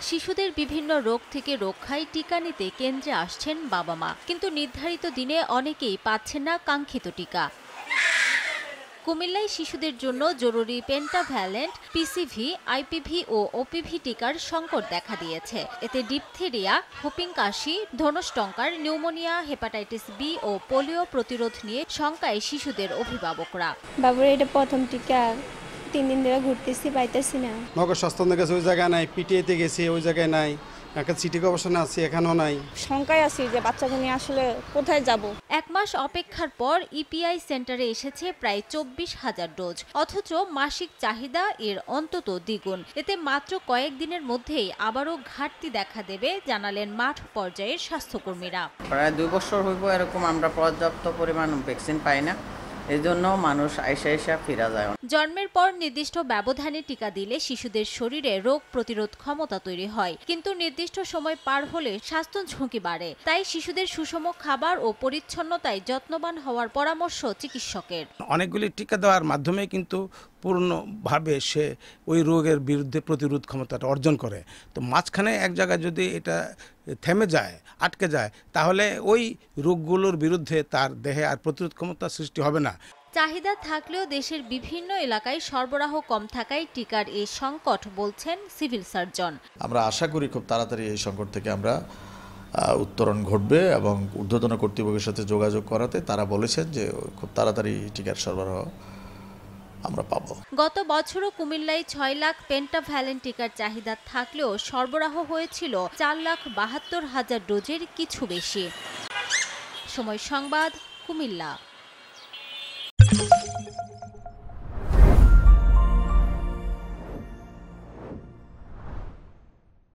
শিশুদের বিভিন্ন রোগ থেকে রক্ষায় টিকা নিতে কেন্দ্রে আসছেন বাবা মা, কিন্তু নির্ধারিত দিনে অনেকেই পাচ্ছেন না কাঙ্ক্ষিত টিকা। কুমিল্লায় শিশুদের জন্য জরুরি পেন্টাভ্যালেন্ট, পিসিভি, আইপিভি ও ওপিভি টিকার সংকট দেখা দিয়েছে। এতে ডিপথেরিয়া, হুপিং কাশি, ধনুষ্টঙ্কার, নিউমোনিয়া, হেপাটাইটিস বি ও পোলিও প্রতিরোধ নিয়ে শঙ্কায় শিশুদের অভিভাবকরা। বাবুর এটা প্রথম টিকা, 3 দিন ধরে ঘুরতেছি, পাইতেছি না। নগর স্বাস্থ্য গেছে ওই জায়গায় নাই, পিটিএতে গেছি ওই জায়গায় নাই, একটা সিটি কর্পোরেশনে আছি এখানেও নাই। শঙ্কায় আছি যে বাচ্চাকে নিয়ে আসলে কোথায় যাব। 1 মাস অপেক্ষার পর ইপিআই সেন্টারে এসেছে প্রায় 24,000 ডোজ, অথচ মাসিক চাহিদা এর অন্তত দ্বিগুণ। এতে মাত্র কয়েকদিনের মধ্যেই আবারও ঘাটতি দেখা দেবে জানালেন মাঠ পর্যায়ের স্বাস্থ্যকর্মীরা। প্রায় 2 বছর হইব এরকম আমরা পর্যাপ্ত পরিমাণ ভ্যাকসিন পাই না, এজন্য মানুষ আইসা ফিরা যায়। জন্মের পর নির্দিষ্ট ব্যবধানে টিকা দিলে শিশুদের শরীরে রোগ প্রতিরোধ ক্ষমতা তৈরি হয়, কিন্তু নির্দিষ্ট সময় পার হলে স্বাস্থ্য ঝুঁকি বাড়ে। তাই শিশুদের সুষম খাবার ও পরিচ্ছন্নতায় যত্নবান হওয়ার পরামর্শ চিকিৎসকের। অনেকগুলি টিকা দেওয়ার মাধ্যমে কিন্তু পূর্ণভাবে সে ওই রোগের বিরুদ্ধে প্রতিরোধ ক্ষমতাটা অর্জন করে। তো মাঝখানে এক জায়গায় যদি এটা থেমে যায়, আটকে যায়, তাহলে ওই রোগগুলোর বিরুদ্ধে তার দেহে আর প্রতিরোধ ক্ষমতা সৃষ্টি হবে না। চাহিদা থাকলেও দেশের বিভিন্ন এলাকায় সরবরাহ কম থাকায় টিকার এই সংকট বলছেন সিভিল সার্জন। আমরা আশা করি খুব তাড়াতাড়ি এই সংকট থেকে আমরা উত্তরণ ঘটবে এবং ঊর্ধ্বতন কর্তৃপক্ষের সাথে যোগাযোগ করাতে তারা বলেছেন যে খুব তাড়াতাড়ি টিকার সরবরাহ আমরা পাবো। গত বছরও কুমিল্লায় 6 লাখ পেন্টাভ্যালেন্ট টিকার চাহিদা থাকলেও সরবরাহ হয়েছিল 4,72,000 ডোজের কিছু বেশি। সময় সংবাদ, কুমিল্লা।